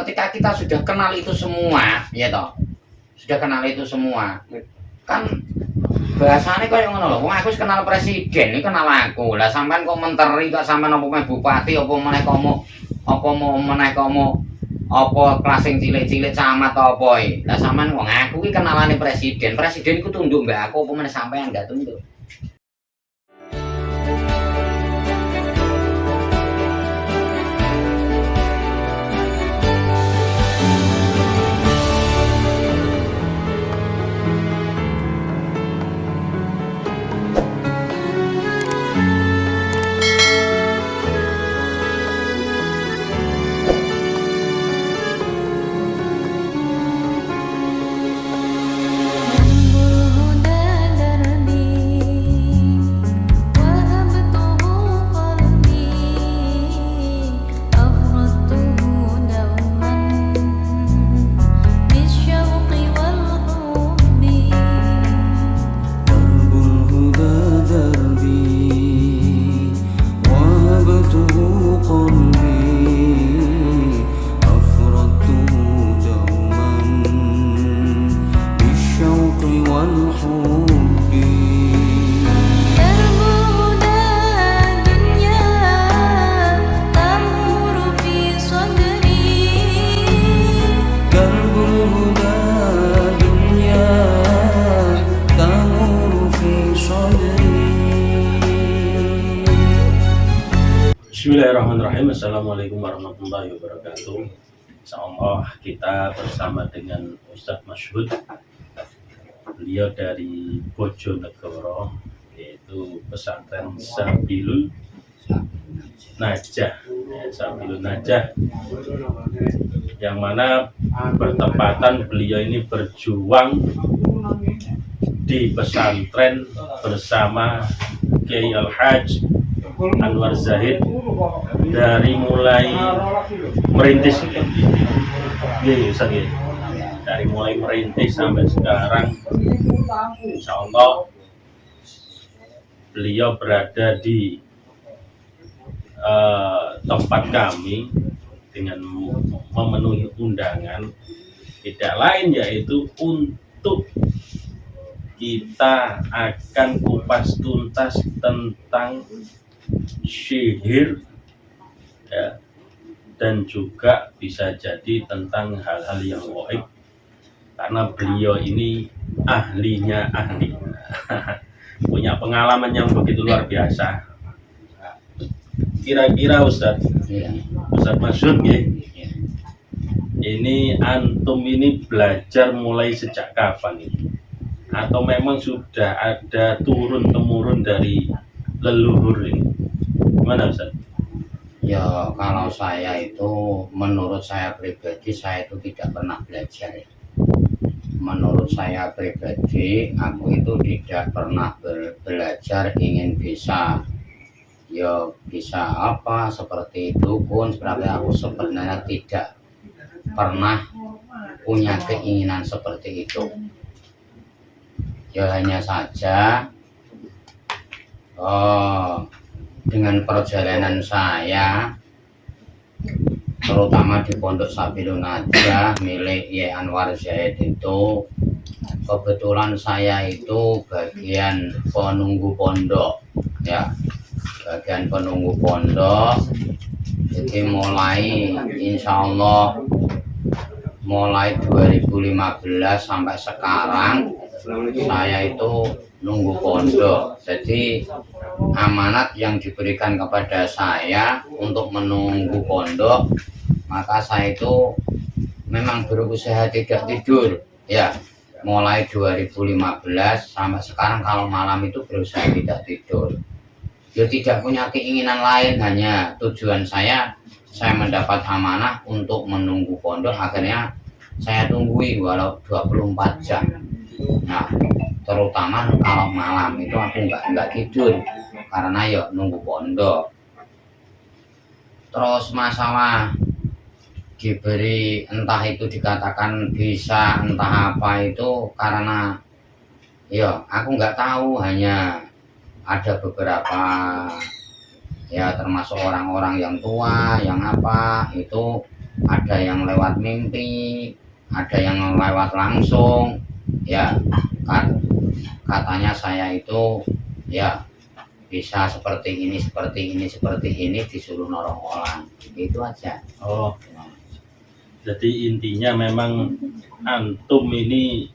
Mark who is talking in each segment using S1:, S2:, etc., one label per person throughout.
S1: ketika kita sudah kenal itu semua, ya toh, sudah kenal itu semua, kan bahasanya kayak ngono lho. Wong aku wis kenal presiden, iki kenal aku. Lah sampean kok menteri kok sampean apa meneh bupati apa meneh komo apa mau meneh komo apa kelas sing cilik-cilik camat apa iki. Lah sampean wong aku iki kenalane presiden. Presiden iku tunduk mbak aku apa meneh sampean enggak tunduk.
S2: Bismillahirrahmanirrahim. Assalamualaikum warahmatullahi wabarakatuh. Insyaallah kita bersama dengan Ustadz Masyhud. Beliau dari Bojonegoro, yaitu pesantren Sabilun Najah, Sabilun Najah, yang mana bertepatan beliau ini berjuang di pesantren bersama Kiai Al-Hajj Anwar Zahid dari mulai merintis, dari mulai merintis sampai sekarang. Insya Allah beliau berada di tempat kami dengan memenuhi undangan, tidak lain yaitu untuk kita akan kupas tuntas tentang syihir, ya, dan juga bisa jadi tentang hal-hal yang gaib, karena beliau ini ahlinya ahli punya pengalaman yang begitu luar biasa. Kira-kira Ustadz Masyhud ya, ini antum ini belajar mulai sejak kapan ini? Atau memang sudah ada turun-temurun dari leluhur ini? Gimana Ustaz?
S1: Ya kalau saya itu, menurut saya pribadi, saya itu tidak pernah belajar ya. Menurut saya pribadi, aku itu tidak pernah belajar ingin bisa. Ya bisa apa seperti dukun, seperti aku sebenarnya tidak pernah punya keinginan seperti itu. Ya hanya saja dengan perjalanan saya, terutama di Pondok Sabilun Najah milik Kiai Anwar Zahid itu, kebetulan saya itu bagian penunggu pondok, ya, bagian penunggu pondok. Jadi mulai insya Allah mulai 2015 sampai sekarang saya itu nunggu pondok. Jadi amanat yang diberikan kepada saya untuk menunggu pondok, maka saya itu memang berusaha tidak tidur ya, mulai 2015 sampai sekarang. Kalau malam itu berusaha tidak tidur, ya tidak punya keinginan lain, hanya tujuan saya mendapat amanah untuk menunggu pondok, akhirnya saya tungguin walau 24 jam. Nah, terutama kalau malam itu aku nggak tidur karena ya nunggu pondok. Terus masalah diberi, entah itu dikatakan bisa entah apa, itu karena ya aku nggak tahu, hanya ada beberapa ya termasuk orang-orang yang tua yang apa itu ada yang lewat mimpi, ada yang lewat langsung. Ya, katanya saya itu ya bisa seperti ini, seperti ini, seperti ini, disuruh nolong orang. Itu aja.
S2: Oh, jadi intinya memang antum ini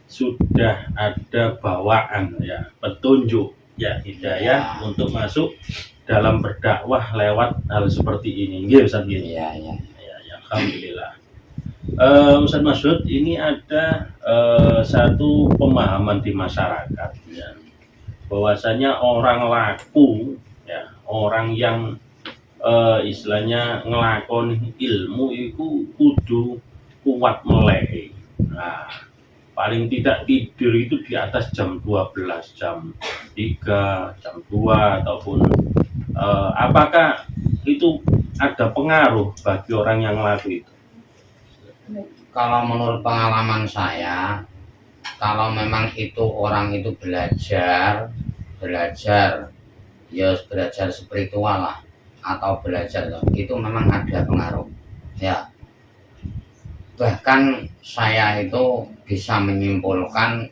S2: sudah ada bawaan ya, petunjuk ya, hidayah untuk masuk dalam berdakwah lewat hal seperti ini. Nggih Ustaz nggih.
S1: Iya, iya.
S2: Ya, alhamdulillah. Ustaz Masud, ini ada satu pemahaman di masyarakat ya, bahwasanya orang laku ya, orang yang istilahnya ngelakoni ilmu itu kudu kuat melek. Nah, paling tidak tidur itu di atas jam 12, jam 3, jam 2 ataupun apakah itu ada pengaruh bagi orang yang laku itu?
S1: Kalau menurut pengalaman saya, kalau memang itu orang itu belajar ya belajar spiritual lah, atau belajar itu memang ada pengaruh ya. Bahkan saya itu bisa menyimpulkan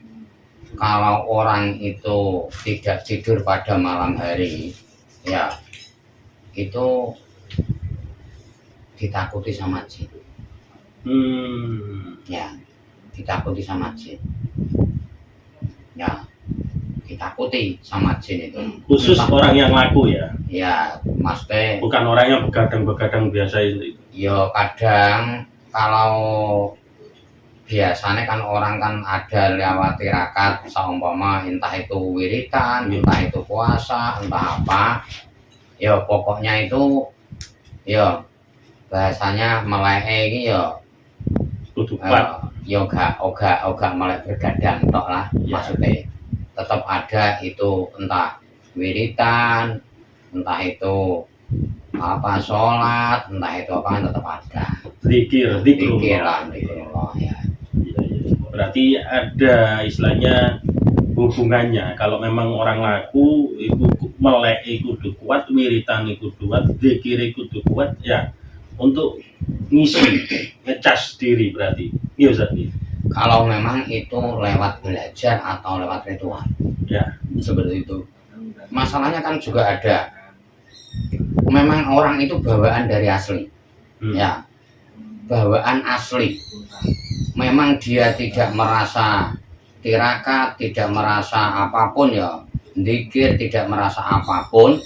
S1: kalau orang itu tidak tidur pada malam hari ya, itu ditakuti sama jin. Ya, ditakuti sama jin. Ya, ditakuti sama jin itu.
S2: Khusus orang yang laku ya?
S1: Ya, maksudnya
S2: bukan orang yang begadang-begadang biasa itu.
S1: Ya kadang kalau biasanya kan orang kan ada lewat tirakat, seumpama entah itu wiritan, entah itu puasa, entah apa. Ya pokoknya itu ya bahasanya melek iki ya
S2: kudu kuat.
S1: Ya ogah melek bergadang tok lah ya. Maksudnya tetap ada itu, entah wiritan, entah itu apa sholat, entah itu apa, tetap ada
S2: Zikir
S1: lah ya.
S2: Berarti ada istilahnya hubungannya. Kalau memang orang laku itu melek kudu kuat, wiritan kudu kuat, zikir kudu kuat ya, untuk ngisi ngecas diri berarti. Iya Ustaz.
S1: Kalau memang itu lewat belajar atau lewat ritual
S2: ya,
S1: seperti itu. Masalahnya kan juga ada, memang orang itu bawaan dari asli ya, bawaan asli. Memang dia tidak merasa tirakat, tidak merasa apapun ya, zikir, tidak merasa apapun,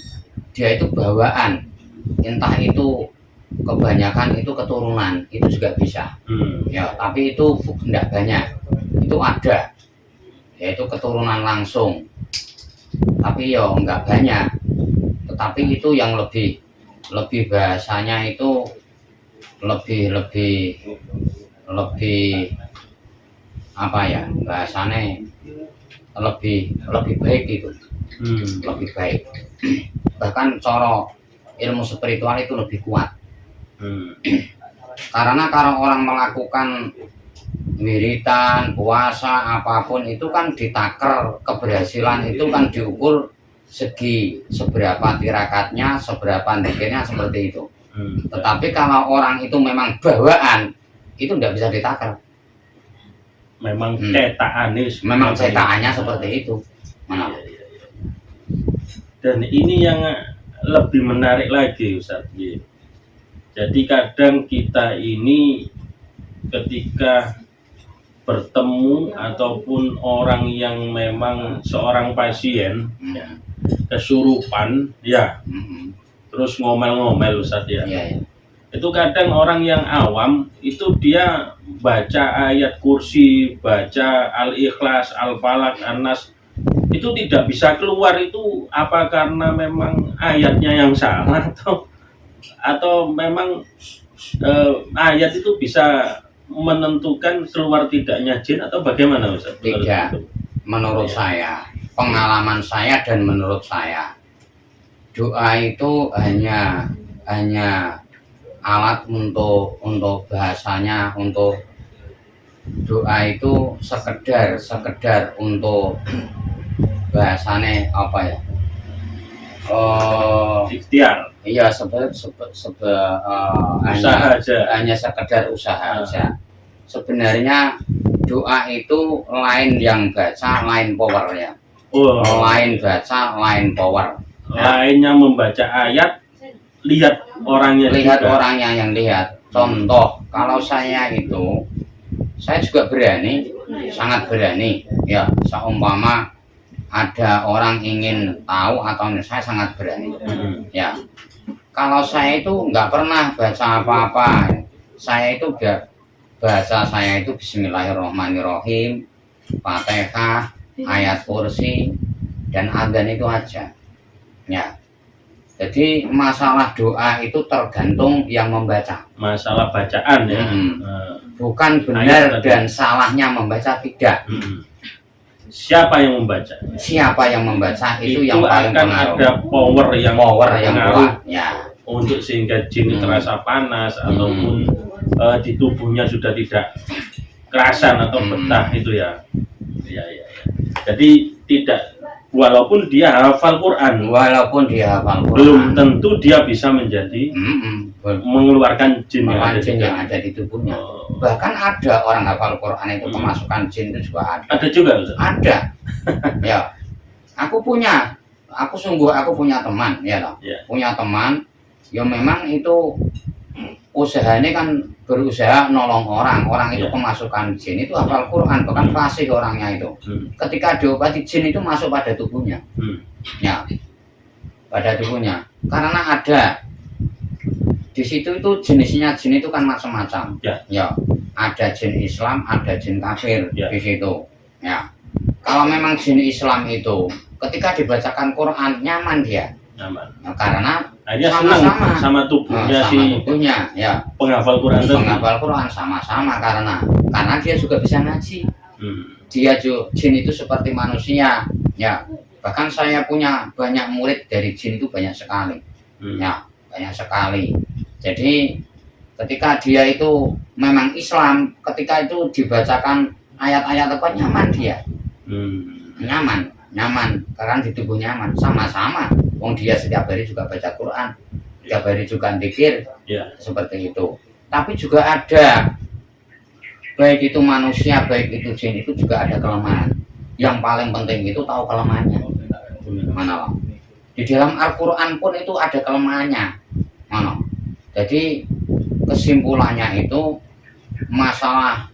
S1: dia itu bawaan. Entah itu kebanyakan itu keturunan, itu juga bisa ya, tapi itu tidak banyak. Itu ada, yaitu keturunan langsung, tapi ya enggak banyak. Tetapi itu yang lebih bahasanya itu lebih apa ya bahasanya, lebih baik itu. Lebih baik. Bahkan cara ilmu spiritual itu lebih kuat. Karena kalau orang melakukan wiritan, puasa, apapun itu kan ditaker, keberhasilan itu kan diukur segi seberapa tirakatnya, seberapa zikirnya, seperti itu. Tetapi kalau orang itu memang bawaan, itu tidak bisa ditaker.
S2: Memang cetakannya
S1: memang cetakannya seperti itu.
S2: Dan ini yang lebih menarik lagi Ustaz. Jadi kadang kita ini ketika bertemu ataupun orang yang memang seorang pasien kesurupan ya, terus ngomel-ngomel Ustaz ya. Itu kadang orang yang awam itu dia baca ayat kursi, baca Al-Ikhlas, Al-Falaq, An-Nas, itu tidak bisa keluar. Itu apa karena memang ayatnya yang salah atau memang ayat itu bisa menentukan keluar tidaknya jin atau bagaimana Ustaz?
S1: Tidak, menurut saya, pengalaman saya dan menurut saya, doa itu hanya alat untuk bahasanya, untuk doa itu sekedar untuk bahasanya apa ya,
S2: ikhtiar
S1: Iya,
S2: Usaha aja.
S1: hanya sekedar usaha
S2: Ah.
S1: aja. Sebenarnya doa itu lain yang baca, lain power ya.
S2: Oh,
S1: Lain baca, lain power.
S2: lainnya membaca ayat, lihat orangnya
S1: Lihat
S2: juga.
S1: orangnya yang lihat. Contoh, kalau saya itu, saya juga berani, sangat berani. Ya, seumpama ada orang ingin tahu atau saya sangat berani. Ya, kalau saya itu nggak pernah baca apa-apa. Saya itu bahasa saya itu Bismillahirrahmanirrahim, Fatihah, ayat kursi, dan adzan itu aja. Ya. Jadi masalah doa itu tergantung yang membaca.
S2: Masalah bacaan ya.
S1: Bukan
S2: Ayat
S1: benar dan salahnya membaca, tidak.
S2: Siapa yang membaca?
S1: Siapa yang membaca itu yang paling
S2: akan
S1: pengaruh.
S2: ada power yang
S1: kuat ya.
S2: Untuk sehingga jin terasa panas ataupun di tubuhnya sudah tidak kerasan atau betah itu ya. Ya. Jadi tidak, walaupun dia hafal Quran, belum tentu dia bisa menjadi mengeluarkan jin
S1: yang ada di tubuhnya. Bahkan ada orang hafal Quran itu kemasukan jin itu juga ada.
S2: Ada juga, Ustaz?
S1: Ada. Ya. Aku punya teman, ya loh.
S2: Yeah.
S1: Punya teman yang memang itu usahanya kan berusaha nolong orang itu kemasukan jin, itu hafal Quran, bahkan fasih orangnya itu. Ketika diobati jin itu masuk pada tubuhnya. Ya. Pada tubuhnya. Karena ada di situ itu jenisnya jin itu kan macam-macam. Ya. Ada jin Islam, ada jin kafir di situ. Ya. Kalau memang jin Islam itu ketika dibacakan Quran nyaman dia.
S2: Nyaman.
S1: Nah, karena
S2: sama-sama sama tubuhnya
S1: ya.
S2: Penghafal
S1: Quran sama-sama karena dia juga bisa ngaji. Dia jin itu seperti manusia. Ya. Bahkan saya punya banyak murid dari jin itu banyak sekali. Ya, banyak sekali. Jadi ketika dia itu memang Islam, ketika itu dibacakan ayat-ayat apa nyaman dia. Nyaman karena di tubuh nyaman, sama-sama. Wong dia setiap hari juga baca Quran, setiap hari juga zikir, seperti itu. Tapi juga ada, baik itu manusia, baik itu jin, itu juga ada kelemahan. Yang paling penting itu tahu kelemahannya. Mana loh? Di dalam Al-Quran pun itu ada kelemahannya. Mana? Jadi kesimpulannya itu masalah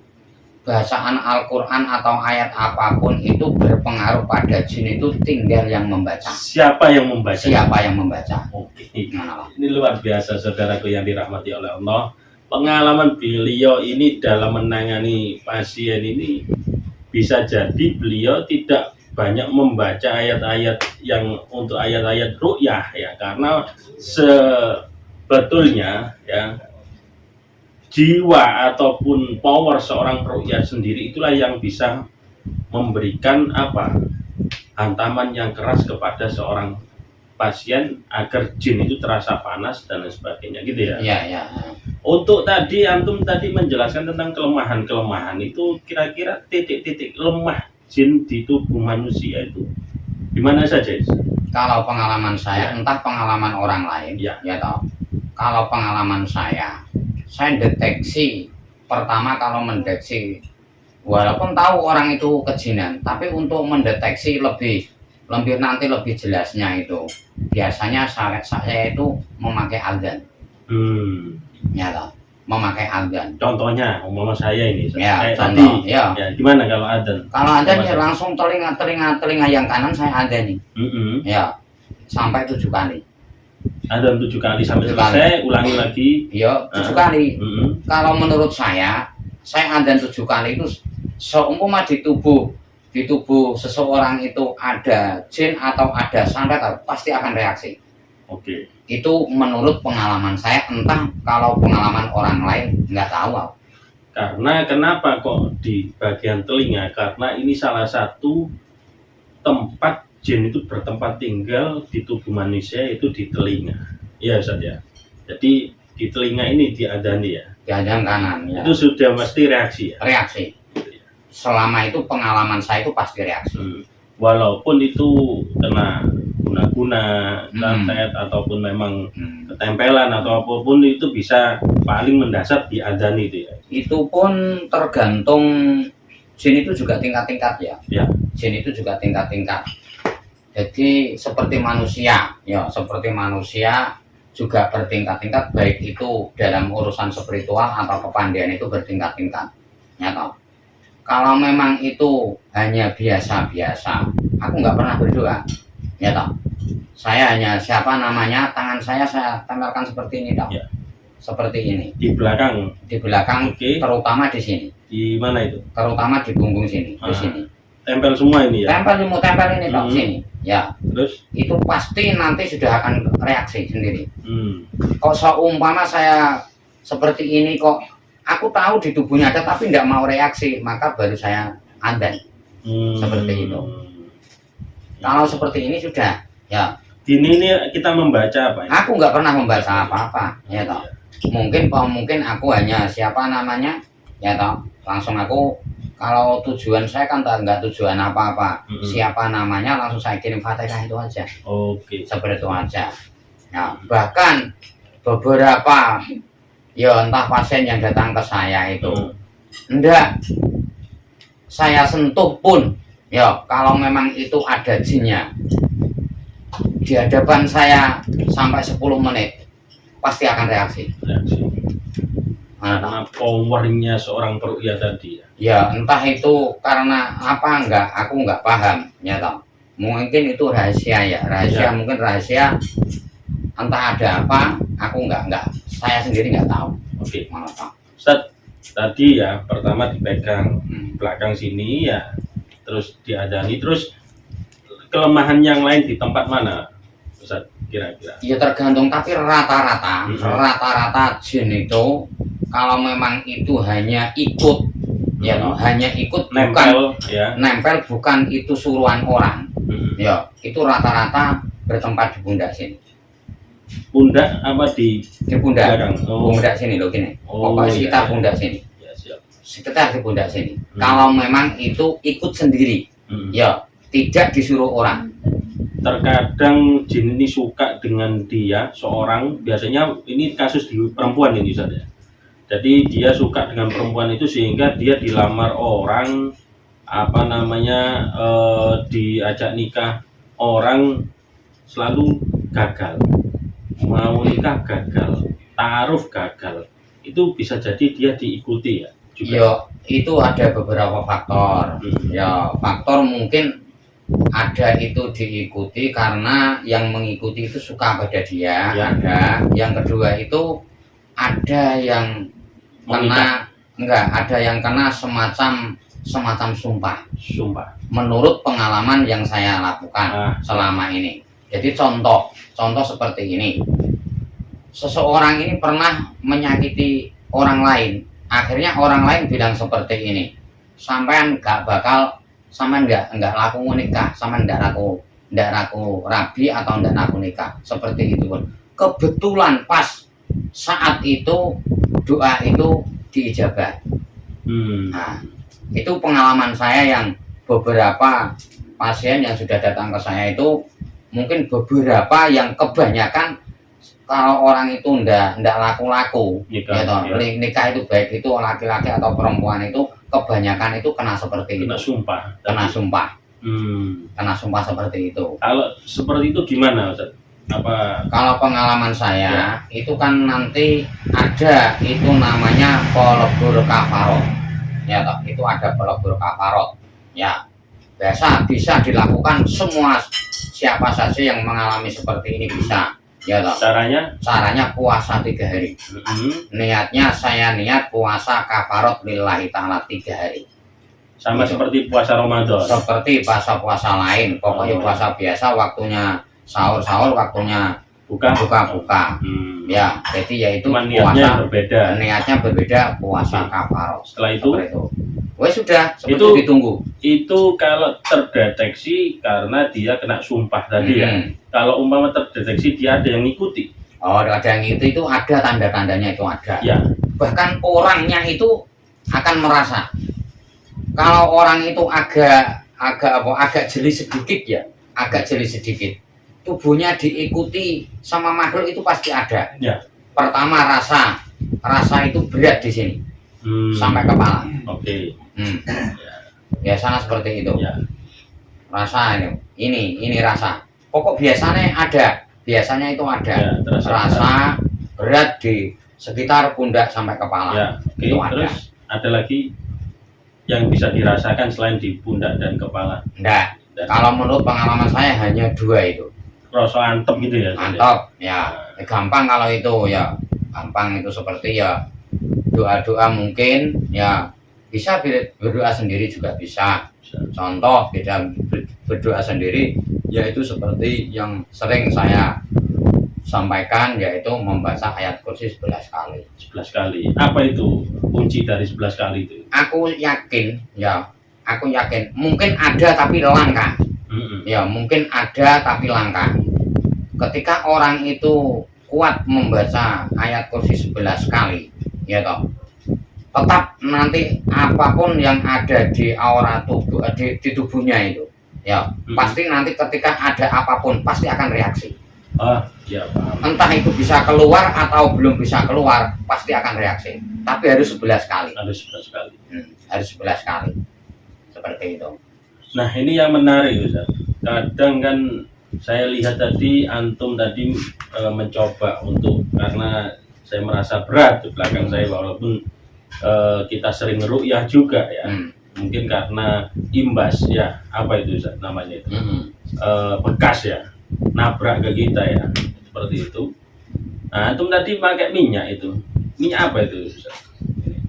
S1: bacaan Al-Quran atau ayat apapun itu berpengaruh pada jin, itu tinggal yang membaca.
S2: Siapa yang membaca? Oke. Ini luar biasa saudaraku yang dirahmati oleh Allah. Pengalaman beliau ini dalam menangani pasien ini, bisa jadi beliau tidak banyak membaca ayat-ayat yang untuk ayat-ayat ru'yah ya, karena sebetulnya ya jiwa ataupun power seorang ru'yah sendiri itulah yang bisa memberikan hantaman yang keras kepada seorang pasien agar jin itu terasa panas dan lain sebagainya gitu ya.
S1: Iya.
S2: Untuk tadi antum menjelaskan tentang kelemahan-kelemahan itu, kira-kira titik-titik lemah jin di tubuh manusia itu di mana saja?
S1: Kalau pengalaman saya, entah pengalaman orang lain, ya toh. Kalau pengalaman saya deteksi pertama, kalau mendeteksi walaupun tahu orang itu kejinan, tapi untuk mendeteksi lebih jelasnya itu biasanya saya itu memakai adzan. Ya toh, memakai adzan.
S2: Contohnya umpama saya ini
S1: contoh, ya.
S2: Gimana kalau adzan?
S1: Kalau adzan ya langsung telinga yang kanan saya adzan nih. Ya, sampai 7 kali.
S2: Adzan 7 kali sampai selesai, ulangi lagi.
S1: Iya, 7 kali. Kalau menurut saya adzan 7 kali itu seumpama di tubuh seseorang itu ada jin atau ada santet, pasti akan reaksi.
S2: Oke.
S1: Itu menurut pengalaman saya, entah kalau pengalaman orang lain nggak tahu.
S2: Karena kenapa kok di bagian telinga? Karena ini salah satu tempat jin itu bertempat tinggal di tubuh manusia, itu di telinga. Iya Ustaz ya. Jadi di telinga ini diadzani ya.
S1: Diadzan kanan. Ya.
S2: Itu sudah mesti reaksi ya.
S1: Reaksi. Selama itu pengalaman saya itu pasti reaksi.
S2: Walaupun itu kena guna-guna, santet ataupun memang ketempelan atau apapun itu bisa paling mendasar di adzan itu ya.
S1: Itu pun tergantung, jin itu juga tingkat-tingkat ya.
S2: Ya.
S1: Jin itu juga tingkat-tingkat. Jadi seperti manusia, ya seperti manusia juga bertingkat-tingkat, baik itu dalam urusan spiritual atau kepandaian itu bertingkat-tingkat. Ya toh. Kalau memang itu hanya biasa-biasa, aku nggak pernah berdoa. Ya toh. Saya hanya siapa namanya, tangan saya tempelkan seperti ini toh.
S2: Ya.
S1: Seperti ini.
S2: Di belakang.
S1: Di belakang,
S2: Oke.
S1: terutama di sini.
S2: Di mana itu?
S1: Terutama di punggung sini, di sini.
S2: Tempel semua ini ya.
S1: Tempel ini toh sini. Ya.
S2: Terus?
S1: Itu pasti nanti sudah akan reaksi sendiri.
S2: Hmm.
S1: Kok seumpama saya seperti ini kok aku tahu di tubuhnya ada tapi tidak mau reaksi, maka baru saya adzan. Seperti itu. Kalau seperti ini sudah, ya.
S2: Ini kita membaca apa?
S1: Aku nggak pernah membaca apa-apa, ya toh. Mungkin aku hanya siapa namanya, ya toh. Langsung aku, kalau tujuan saya kan nggak tujuan apa-apa. Siapa namanya langsung saya kirim Fatihah itu aja.
S2: Oke.
S1: Seperti itu aja. Ya, bahkan beberapa ya entah pasien yang datang ke saya itu enggak saya sentuh pun, ya kalau memang itu ada jinnya di hadapan saya sampai 10 menit pasti akan reaksi.
S2: Karena powernya seorang peruqyah tadi ya.
S1: Ya entah itu karena apa aku nggak paham, ya toh. Mungkin itu rahasia ya, rahasia. Mungkin rahasia, entah ada apa, aku nggak saya sendiri nggak tahu.
S2: Oke.
S1: Mana tahu.
S2: Ustaz, tadi ya pertama dipegang belakang sini ya, terus diadani, terus kelemahan yang lain di tempat mana, Ustaz, kira-kira?
S1: Ya tergantung, tapi rata-rata jin itu kalau memang itu hanya ikut, ya toh, hanya ikut,
S2: Nempel,
S1: bukan
S2: ya.
S1: nempel, bukan itu suruhan orang, ya itu rata-rata bertempat di pundak sini.
S2: Pundak apa di
S1: Pundak
S2: belakang?
S1: pundak sini loh gini. Pokoknya sekitar pundak sini.
S2: Ya, siap.
S1: Sekitar di pundak sini. Kalau memang itu ikut sendiri, ya tidak disuruh orang.
S2: Terkadang jin ini suka dengan dia seorang, biasanya ini kasus di perempuan ini Ustaz ya. Jadi dia suka dengan perempuan itu sehingga dia dilamar orang, apa namanya, diajak nikah orang, selalu gagal. Mau nikah gagal, ta'aruf gagal. Itu bisa jadi dia diikuti ya juga.
S1: Ya itu ada beberapa faktor. Ya faktor mungkin ada itu diikuti karena yang mengikuti itu suka pada dia,
S2: Ya.
S1: ada. Yang kedua itu ada yang kena, ada yang kena semacam sumpah. Menurut pengalaman yang saya lakukan selama ini. Jadi contoh seperti ini. Seseorang ini pernah menyakiti orang lain. Akhirnya orang lain bilang seperti ini. Sampean nggak laku nikah, sampean nggak laku rabi atau nggak laku nikah. Seperti itu pun. Kebetulan pas saat itu doa itu diijabah. Nah, itu pengalaman saya yang beberapa pasien yang sudah datang ke saya itu, mungkin beberapa yang kebanyakan kalau orang itu ndak laku-laku,
S2: Nikah,
S1: ya toh,
S2: ya.
S1: nikah itu baik itu laki-laki atau perempuan itu kebanyakan itu kena seperti
S2: Kena
S1: itu.
S2: sumpah.
S1: Kena sumpah.
S2: Hmm.
S1: Kena sumpah seperti itu.
S2: Kalau seperti itu gimana Ustaz? Apa
S1: Kalau pengalaman saya itu kan nanti ada itu namanya pelebur kafarot. Ya toh, itu ada pelebur kafarot. Ya. Biasa bisa dilakukan semua, siapa saja yang mengalami seperti ini bisa. Ya toh. Caranya puasa 3 hari. Niatnya saya niat puasa kafarot lillahi ta'ala 3 hari.
S2: Sama
S1: Gitu.
S2: seperti puasa Ramadan.
S1: Seperti puasa lain, pokoknya puasa biasa, waktunya sahur, waktunya buka. Ya, jadi yaitu
S2: Cuma niatnya berbeda.
S1: Niatnya berbeda, puasa kafarot.
S2: Setelah itu,
S1: wes sudah, seperti
S2: itu
S1: ditunggu.
S2: Itu kalau terdeteksi karena dia kena sumpah tadi ya. Kalau umpama terdeteksi dia ada yang ngikuti.
S1: Oh, ada yang itu ada tanda-tandanya, itu ada.
S2: Ya.
S1: Bahkan orangnya itu akan merasa. Kalau orang itu agak jeli sedikit ya, agak jeli sedikit. tubuhnya diikuti sama makhluk itu pasti ada.
S2: Ya.
S1: Pertama rasa itu berat di sini sampai kepala.
S2: Oke.
S1: Biasanya seperti itu.
S2: Ya.
S1: Rasa ini rasa. Pokok biasanya itu ada.
S2: Ya,
S1: rasa berat di sekitar pundak sampai kepala.
S2: Ya. Oke.
S1: Itu ada.
S2: Terus ada lagi yang bisa dirasakan selain di pundak dan kepala?
S1: Enggak. Kalau menurut pengalaman saya hanya 2 itu.
S2: Rasa antep gitu ya?
S1: Antep, ya. Gampang kalau itu ya. Gampang itu seperti ya doa-doa mungkin ya bisa berdoa sendiri juga bisa. Contoh berdoa sendiri yaitu seperti yang sering saya sampaikan yaitu membaca ayat kursi 11 kali.
S2: 11 kali. Apa itu kunci dari 11 kali itu?
S1: Aku yakin mungkin ada tapi langka. Ya mungkin ada tapi langka. Ketika orang itu kuat membaca ayat kursi 11 kali ya toh, tetap nanti apapun yang ada di aura tubuh di tubuhnya itu ya pasti nanti ketika ada apapun pasti akan reaksi.
S2: Ya, paham.
S1: Entah itu bisa keluar atau belum bisa keluar pasti akan reaksi, tapi harus 11 kali.
S2: Harus 11 kali.
S1: Harus 11 kali seperti itu.
S2: Nah ini yang menarik Ustaz. Kadang kan saya lihat tadi antum tadi mencoba untuk, karena saya merasa berat di belakang saya walaupun kita sering ru'yah juga ya. Mungkin karena imbas ya, apa itu Ustaz namanya itu? Bekas ya, nabrak ke kita ya, seperti itu. Nah, antum tadi pakai minyak itu. Minyak apa itu Ustaz?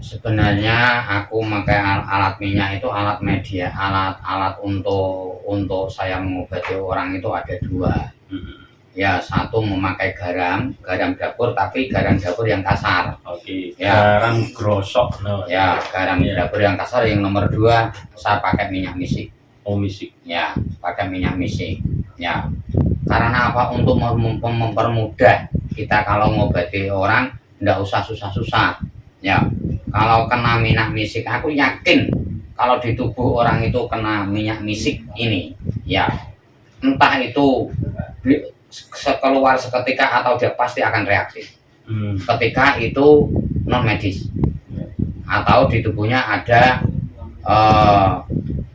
S1: Sebenarnya aku pakai alat minyak itu alat media, alat untuk saya mengobati orang itu ada 2. Ya, satu memakai garam dapur, tapi garam dapur yang kasar.
S2: Oke.
S1: Ya.
S2: Garam grosok. No.
S1: Ya, garam dapur yang kasar. Yang nomor 2 saya pakai minyak misik.
S2: Oh, misik.
S1: Ya, pakai minyak misik. Ya, karena apa? Untuk mempermudah kita kalau ngobati orang, nggak usah susah-susah. Ya, kalau kena minyak misik, aku yakin kalau di tubuh orang itu kena minyak misik ini, ya entah itu keluar seketika atau dia pasti akan reaksi. Ketika itu non medis atau di tubuhnya ada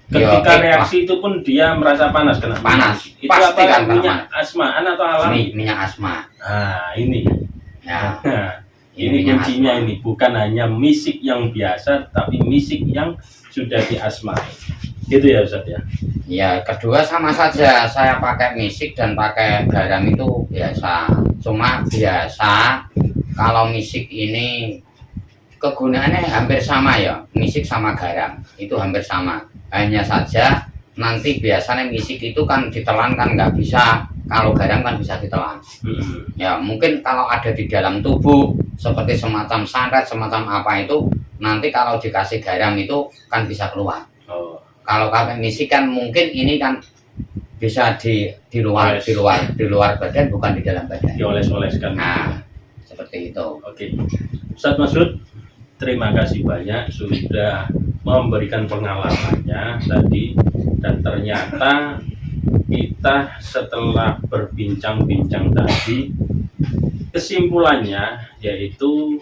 S2: ketika reaksi itu pun dia merasa panas, kena
S1: panas.
S2: Itu
S1: pasti
S2: apa?
S1: Kan
S2: Minyak asmaan atau alami?
S1: Minyak asma.
S2: Nah ini
S1: ya.
S2: Ini kuncinya ini, bukan hanya misik yang biasa tapi misik yang sudah diasmai. Gitu ya Ustaz ya.
S1: Ya, kedua sama saja, saya pakai misik dan pakai garam itu biasa. Cuma biasa kalau misik ini kegunaannya hampir sama ya, misik sama garam itu hampir sama. Hanya saja nanti biasanya misik itu kan ditelan kan nggak bisa, kalau garam kan bisa ditelan. Ya mungkin kalau ada di dalam tubuh seperti semacam santet, semacam apa itu, nanti kalau dikasih garam itu kan bisa keluar. Kalau pakai misik kan mungkin ini kan bisa di luar badan, bukan di dalam badan.
S2: Dioles-oleskan.
S1: Nah, seperti itu.
S2: Oke. Ustaz Masud, terima kasih banyak sudah memberikan pengalamannya tadi, dan ternyata kita setelah berbincang-bincang tadi, kesimpulannya yaitu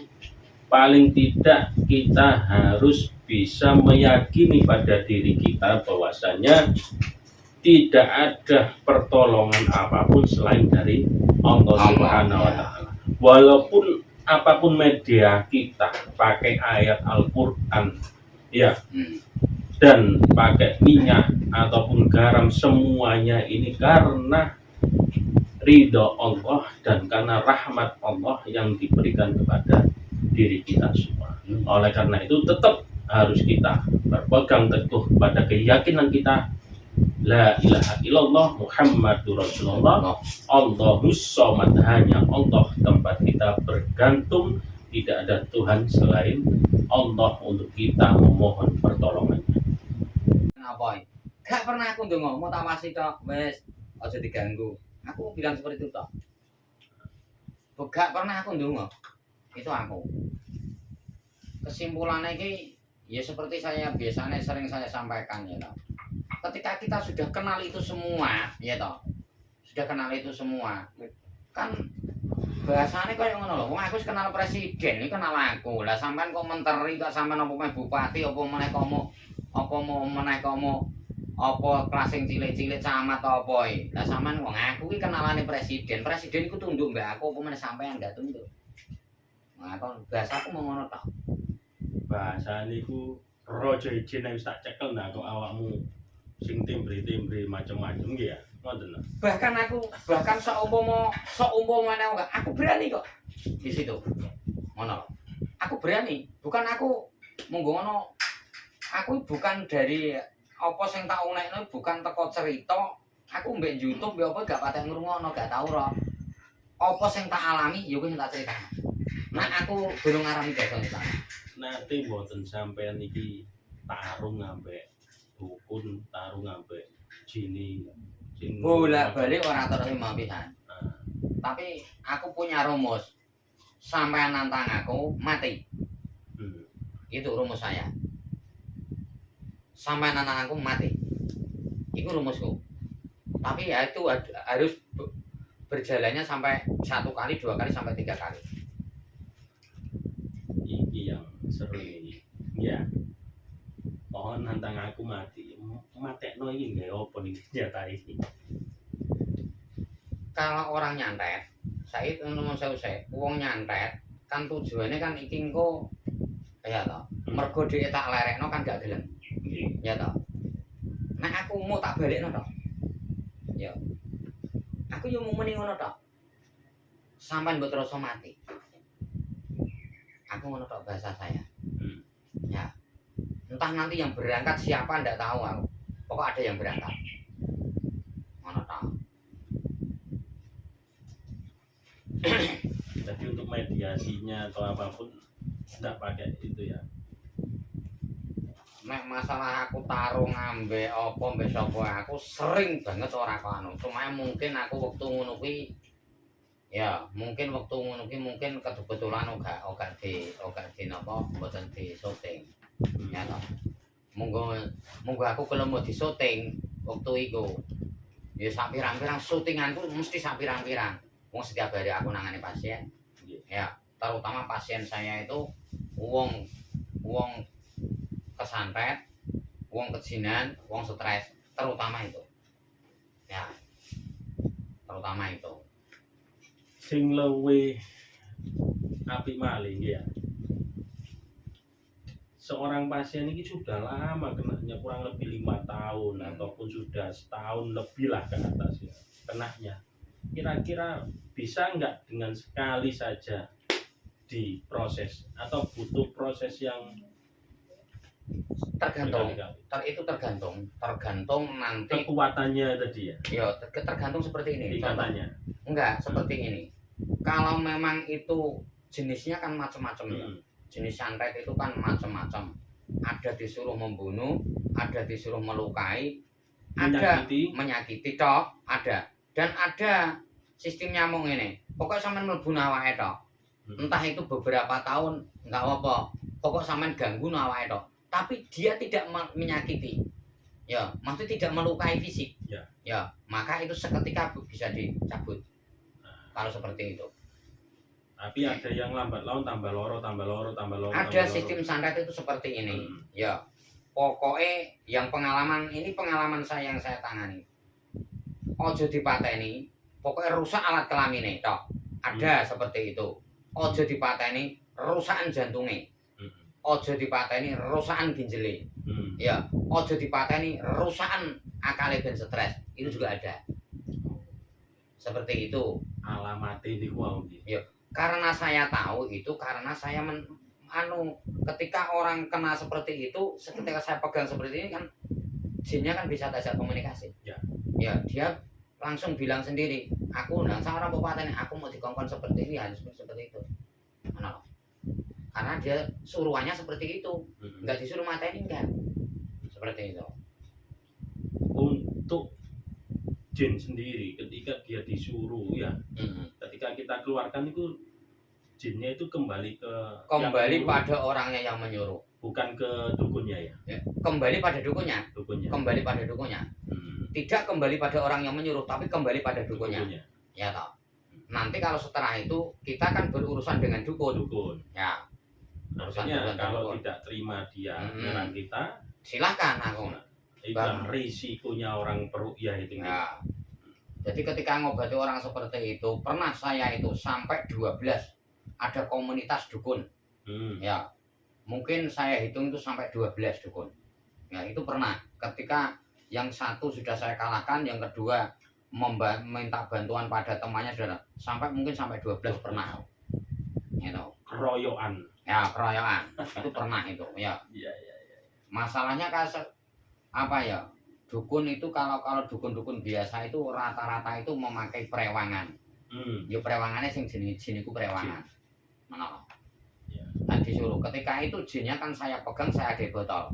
S2: paling tidak kita harus bisa meyakini pada diri kita bahwasanya tidak ada pertolongan apapun selain dari Allah Subhanahu wa Ta'ala. Walaupun apapun media kita, pakai ayat Al-Qur'an ya, dan pakai minyak ataupun garam, semuanya ini karena ridho Allah dan karena rahmat Allah yang diberikan kepada diri kita semua. Oleh karena itu tetap harus kita berpegang teguh pada keyakinan kita, la ilaha illallah Muhammadur Rasulullah, Allahus Shomad, hanya Allah tempat kita bergantung, tidak ada Tuhan selain Allah untuk kita memohon pertolongannya.
S1: Apa? Gak pernah aku ndonga, mau tawasi tok, wes aja diganggu. Aku bilang seperti itu tok. Gak pernah aku ndonga. Itu aku. Kesimpulannya ini ya seperti saya biasanya sering saya sampaikan ya toh. Ketika kita sudah kenal itu semua ya toh, sudah kenal itu semua. Kan bahasane koyo ngono lho. Wong aku wis kenal presiden, iki kenal aku. Lah sampean kok menteri kok sampean apa meneh bupati apa meneh komo apa kelas sing cilik-cilik camat apa iki. Lah sampean wong aku iki kenalane presiden. Presiden iku tunduk mbak aku apa meneh sampean gak tunduk. Nah, kon bahasaku mau ngono tok.
S2: Bahasa niku rojo izin wis tak cekel nah kok awakmu sing timbre-timbre macem-macem nggih ya. Ngoten lho.
S1: Bahkan seumpama aku berani kok di situ. Ngono. Aku berani, bukan aku monggo ngono. Aku bukan dari apa sing tak unekno bukan teko cerita, aku mbek YouTube mbek apa gak patek ngrungokno, gak tau ora. Apa sing tak alami ya kuwi sing tak critakno. Nah aku durung ngarani basa iki.
S2: Nate mboten sampean iki tarung ambek dukun, tarung ambek jini sing
S1: Bolak-balik ora terima pisan.
S2: Nah,
S1: Tapi aku punya rumus. Sampai nantang aku mati. Itu rumus saya. Sampai nantang aku mati. Itu rumusku. Tapi ya itu harus berjalannya sampai 1 kali, 2 kali, sampai 3 kali.
S2: iki yang seru ini. Ya. Mohon nantang aku mati. Matekno iki nggae opo niki nyata iki.
S1: Kalau orang nyantet, saya itu wong nyantet kan tujuannya kan iki engko ya toh. Mergo dhek tak lerekno kan gak gelem.
S2: Nggih.
S1: Ya toh. Nek aku mau tak balikno toh. Ya. Aku yo muni ngono toh. Sampeyan mbok terasa mati. Aku ngono toh bahasa saya. Ya. Entah nanti yang berangkat siapa ndak tahu aku. Pokok ada yang berangkat. Ngono toh.
S2: Jadi untuk mediasinya atau apapun tidak pakai itu ya.
S1: Nek masalah aku tarung ambek apa mbek sapa aku sering banget ora kono. Cuma mungkin aku wektu ngono kuwi ya, mungkin wektu ngono kuwi mungkin kebetulan ora di napa mboten di syuting. Ya toh. Monggo aku kelem di syuting wektu iku. Ya sak pirang-pirang syutinganku mesti sak pirang-pirang. Wong setiap hari aku nangani pasien. Ya, terutama pasien saya itu wong kesantet, wong kejinan, wong stres, terutama itu. Ya. Terutama itu.
S2: Sing luwih apik malih nggih ya. Seorang pasien ini sudah lama kenanya kurang lebih 5 tahun ataupun sudah setahun lebih lah ke atas ya kenanya. Kira-kira bisa nggak dengan sekali saja diproses atau butuh proses yang
S1: Tergantung.
S2: berkali-kali?
S1: Itu tergantung nanti.
S2: Kekuatannya tadi ya.
S1: Ya, tergantung seperti ini.
S2: Tingkatannya.
S1: Enggak, seperti ini. Kalau memang itu jenisnya kan macam-macam ya. Jenis santet itu kan macam-macam. Ada disuruh membunuh, ada disuruh melukai, ada menyakiti tok, ada. Dan ada sistem nyamuk ini. Pokoknya sampean mlebu awake tok. Entah itu beberapa tahun enggak apa-apa. Pokok sampean ganggu awake tok. Tapi dia tidak menyakiti. Ya, maksudnya tidak melukai fisik. Ya, maka itu seketika bisa dicabut. Kalau seperti itu.
S2: Tapi ada yang lambat laun tambah loro.
S1: Ada sistem santet itu seperti ini. Ya. Pokoknya yang pengalaman saya yang saya tangani. Ojo dipateni, pokoknya rusak alat kelamine tok. Ada seperti itu. Ojo dipateni, rusakan jantungnya. Ojo dipateni, rusakan ginjele. Ya, ojo dipateni, rusakan akale ben stres. Itu juga ada. Seperti itu.
S2: Alamat ini kuwi.
S1: Ya, karena saya tahu itu karena saya ketika orang kena seperti itu, ketika saya pegang seperti ini kan jinnya kan bisa diajak komunikasi. Ya, dia langsung bilang sendiri, aku nang orang bupati aku mau dikongkon seperti ini harus seperti itu. Mana? Karena dia suruhannya seperti itu, enggak disuruh mateni enggak. Seperti itu.
S2: Untuk jin sendiri ketika dia disuruh ya, ketika kita keluarkan itu jinnya itu kembali
S1: pada orangnya yang menyuruh,
S2: bukan ke dukunnya ya.
S1: Kembali pada dukunnya. Kembali pada dukunnya. tidak kembali pada orang yang menyuruh, tapi kembali pada dukunnya. Ya toh. Nanti kalau setelah itu kita kan berurusan dengan dukun. Ya.
S2: Maksudnya kalau tidak terima dia menyerang kita,
S1: silahkan aku.
S2: Itu risikonya orang peruqyah itu.
S1: Ya. Jadi ketika ngobati orang seperti itu, pernah saya itu sampai 12 ada komunitas dukun. Ya. Mungkin saya hitung itu sampai 12 dukun. Ya, itu pernah. Ketika yang satu sudah saya kalahkan, yang kedua minta bantuan pada temannya sudah sampai mungkin sampai 12 pernah. Itu
S2: keroyokan.
S1: Ya, keroyokan. Itu pernah itu, ya.
S2: Iya.
S1: Masalahnya apa ya? Dukun itu kalau dukun-dukun biasa itu rata-rata itu memakai perewangan. Ya perewangannya sing jin iku perewangan. Mana? Ya. Nah, disuruh ketika itu jinnya kan saya pegang, saya di botol.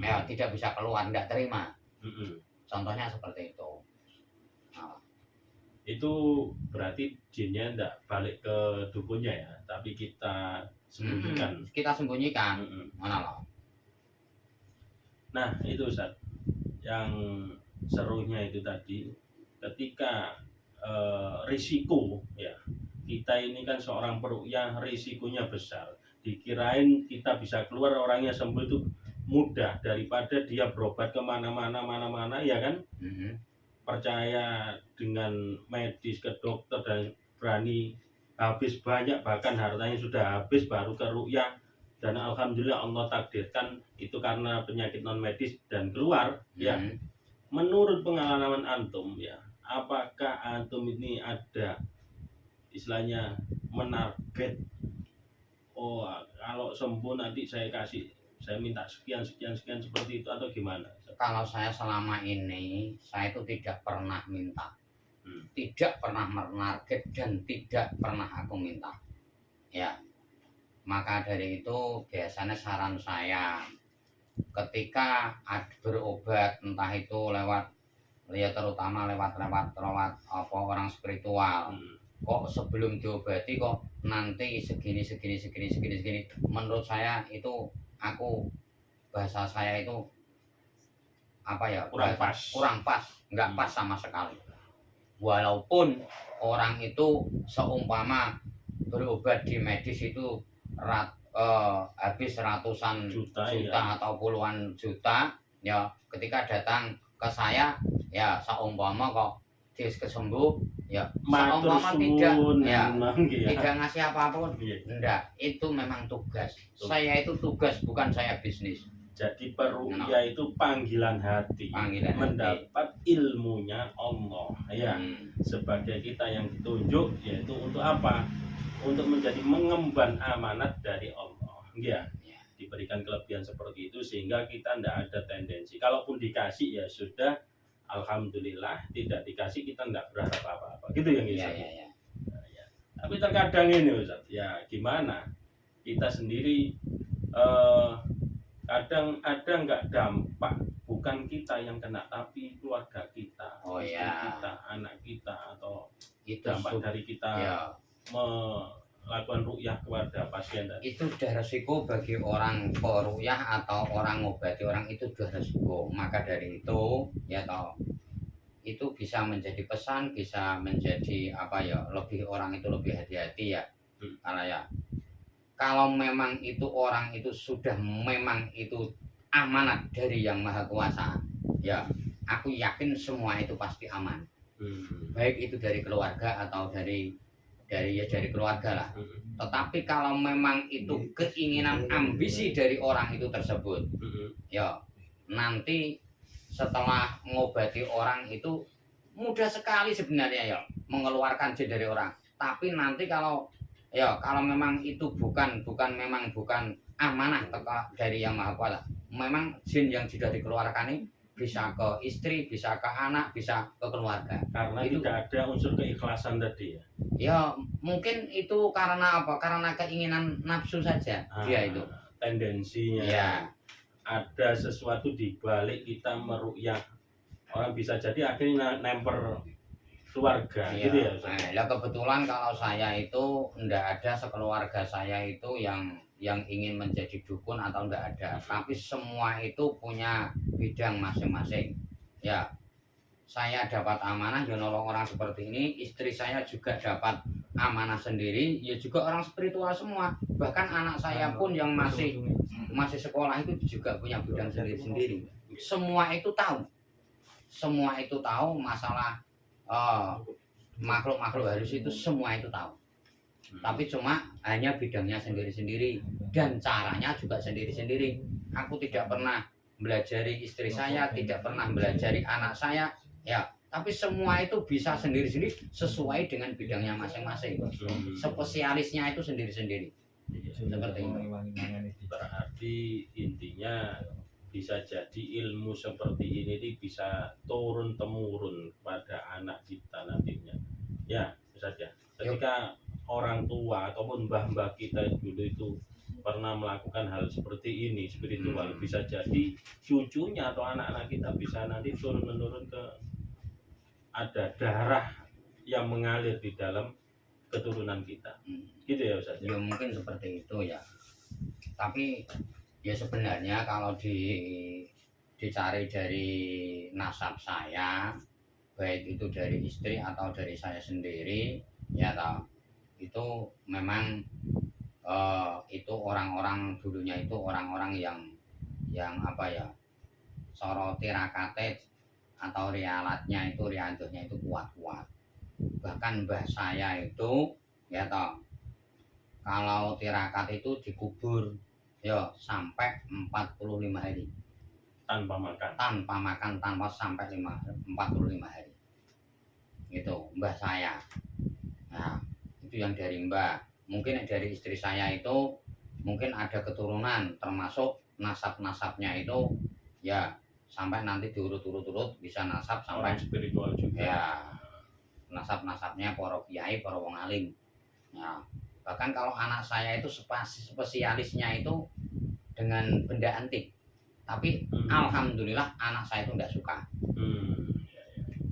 S1: Ya, tidak bisa keluar, tidak terima. Contohnya seperti itu. Nah.
S2: Itu berarti jinnya tidak balik ke dukunnya ya, tapi kita sembunyikan.
S1: Kita sembunyikan. Mana loh?
S2: Nah, itu Ustaz. Yang serunya itu tadi ketika risiko ya. Kita ini kan seorang peruqyah, risikonya besar. Dikirain kita bisa keluar, orangnya sembuh itu mudah daripada dia berobat kemana-mana ya kan. Percaya dengan medis ke dokter dan berani habis banyak, bahkan hartanya sudah habis baru ke ruqyah, dan alhamdulillah Allah takdirkan itu karena penyakit non medis dan keluar. Ya, menurut pengalaman antum ya, apakah antum ini ada istilahnya menarget, oh kalau sembuh nanti saya minta sekian seperti itu, atau gimana?
S1: Kalau saya selama ini saya itu tidak pernah minta, tidak pernah menarget, dan tidak pernah aku minta. Ya, maka dari itu biasanya saran saya ketika berobat, entah itu lewat ya terutama lewat apa orang spiritual, kok sebelum diobati kok nanti segini, menurut saya itu bahasa saya itu apa ya, kurang pas, nggak pas sama sekali. Walaupun orang itu seumpama berobat di medis itu habis ratusan juta ya, atau puluhan juta ya, ketika datang ke saya ya seumpama kok kesembuh ya, seumpama tidak ya, tidak ngasih apapun, enggak, itu memang tugas. Saya itu tugas, bukan saya bisnis.
S2: Jadi peruqyah itu panggilan hati, mendapat ilmunya Allah ya. Sebagai kita yang ditunjuk, yaitu untuk apa? Untuk menjadi mengemban amanat dari Allah ya. Diberikan kelebihan seperti itu sehingga kita tidak ada tendensi, kalaupun dikasih ya sudah, alhamdulillah, tidak dikasih kita tidak berharap apa-apa gitu yang bisa. Ya. Tapi terkadang ini Ustaz, ya gimana kita sendiri kadang ada nggak dampak, bukan kita yang kena tapi keluarga kita, kita, anak kita, atau itu dampak dari kita melakukan ruqyah kepada pasien tadi.
S1: Itu sudah resiko bagi orang peruqyah atau orang ngobati orang, itu sudah resiko. Maka dari itu ya toh, itu bisa menjadi pesan, bisa menjadi apa ya, lebih orang itu lebih hati-hati ya. Karena ya kalau memang itu orang itu sudah memang itu amanat dari Yang Maha Kuasa, ya aku yakin semua itu pasti aman. Baik itu dari keluarga atau dari keluarga lah. Tetapi kalau memang itu keinginan, ambisi dari orang itu tersebut, ya nanti setelah ngobati orang itu mudah sekali sebenarnya ya mengeluarkan jin dari orang. Tapi nanti kalau memang itu bukan amanah dari Yang Maha Kuasa, memang jin yang sudah dikeluarkan ini bisa ke istri, bisa ke anak, bisa ke keluarga.
S2: Karena itu tidak ada unsur keikhlasan tadi ya.
S1: Ya mungkin itu karena apa? Karena keinginan nafsu saja dia itu.
S2: Tendensinya. Ya. Ada sesuatu di balik kita meruqyah. Orang bisa jadi akhirnya nemper keluarga gitu ya.
S1: Nah, kebetulan kalau saya itu enggak ada sekeluarga saya itu yang ingin menjadi dukun atau enggak ada. Tapi semua itu punya bidang masing-masing. Ya, saya dapat amanah ya nolong orang seperti ini, istri saya juga dapat amanah sendiri, ya juga orang spiritual semua. Bahkan anak saya pun yang masih sekolah itu juga punya bidang sendiri-sendiri. Semua itu tahu masalah makhluk-makhluk halus itu, semua itu tahu. Tapi cuma hanya bidangnya sendiri-sendiri dan caranya juga sendiri-sendiri. Aku tidak pernah belajari istri saya, tidak pernah belajari anak saya, ya. Tapi semua itu bisa sendiri-sendiri sesuai dengan bidangnya masing-masing. Spesialisnya itu sendiri-sendiri. Seperti itu.
S2: Berarti intinya bisa jadi ilmu seperti ini bisa turun temurun pada anak kita nantinya. Ya, saja. Ketika orang tua ataupun mbah-mbah kita dulu itu pernah melakukan hal seperti ini spiritual, bisa jadi cucunya atau anak-anak kita bisa nanti turun menurun ke ada darah yang mengalir di dalam keturunan kita. Gitu ya Ustaz.
S1: Ya mungkin seperti itu ya. Tapi ya sebenarnya kalau dicari dari nasab saya, baik itu dari istri atau dari saya sendiri, ya tahu itu memang itu orang-orang dulunya itu orang-orang yang apa ya, soro tirakate atau rialatnya itu riantuhnya itu kuat-kuat. Bahkan mbah saya itu ya toh, kalau tirakat itu dikubur ya sampai 45 hari
S2: tanpa makan,
S1: tanpa sampai 45 hari. Itu mbah saya. Nah, itu yang dari mbah. Mungkin dari istri saya itu mungkin ada keturunan, termasuk nasab-nasabnya itu ya sampai nanti diurut-urut bisa nasab sampai
S2: orang spiritual juga.
S1: Ya, nasab-nasabnya para kiai, para wong alim. Nah, bahkan kalau anak saya itu spesialisnya itu dengan benda antik. Tapi alhamdulillah anak saya itu tidak suka.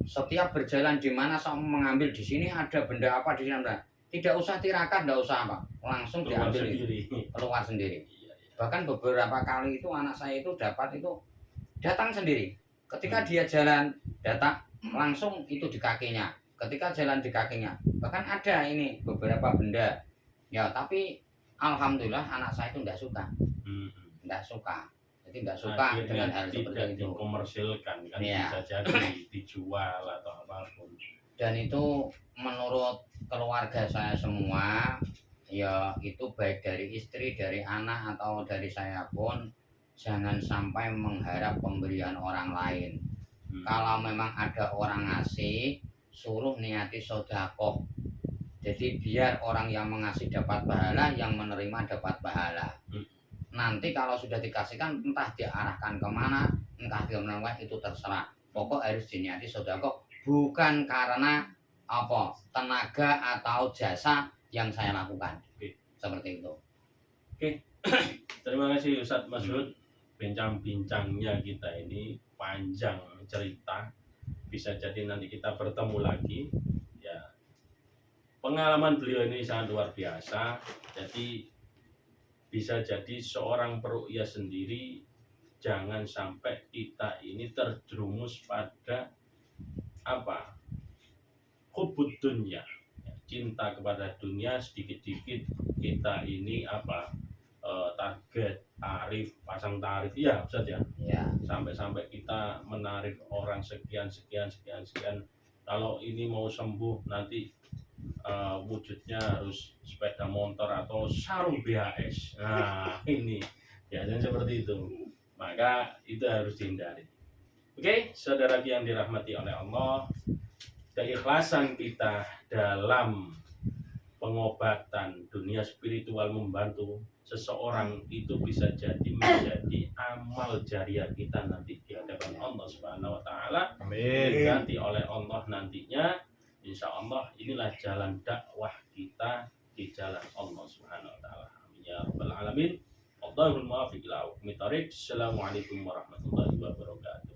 S1: Setiap berjalan di mana saya mengambil di sini ada benda apa di sini, tidak usah tirakat, tidak usah apa, langsung diambil keluar sendiri. Bahkan beberapa kali itu anak saya itu dapat itu datang sendiri. Ketika dia jalan datang langsung itu di kakinya. Ketika jalan di kakinya. Bahkan ada ini beberapa benda. Ya, tapi alhamdulillah anak saya itu tidak suka. Tidak suka. Jadi tidak suka dengan hal seperti itu.
S2: Dikomersilkan kan
S1: ya.
S2: Bisa jadi dijual atau apapun.
S1: Dan itu menurut keluarga saya semua, ya itu baik dari istri, dari anak atau dari saya pun jangan sampai mengharap pemberian orang lain. Kalau memang ada orang ngasih, suruh niati sedekah. Jadi biar orang yang mengasih dapat pahala, yang menerima dapat pahala. Nanti kalau sudah dikasihkan, entah diarahkan kemana, entah kemana, itu terserah. Pokok harus diniati sedekah, bukan karena apa tenaga atau jasa yang saya lakukan. Seperti itu.
S2: Terima kasih Ustadz Masud. Bincang-bincangnya kita ini panjang cerita, bisa jadi nanti kita bertemu lagi ya. Pengalaman beliau ini sangat luar biasa, jadi bisa jadi seorang peruqyah sendiri jangan sampai kita ini terjerumus pada apa, hubud dunya, cinta kepada dunia. Sedikit-sedikit kita ini apa, target, tarif, pasang tarif, ya Ustaz ya. Sampai-sampai kita menarik orang sekian. Kalau ini mau sembuh nanti wujudnya harus sepeda motor atau sarung BHS. Nah ini ya, dan seperti itu. Maka itu harus dihindari. Oke, saudara yang dirahmati oleh Allah, keikhlasan kita dalam pengobatan dunia spiritual membantu seseorang itu bisa jadi menjadi amal jariah kita nanti di hadapan Allah Subhanahu wa taala.
S3: Amin.
S2: Diganti oleh Allah nantinya. Insya Allah inilah jalan dakwah kita di jalan Allah Subhanahu wa taala. Amin ya rabbal alamin. Allahul muwaffiq ila aqwamit thoriq. Assalamualaikum warahmatullahi wabarakatuh.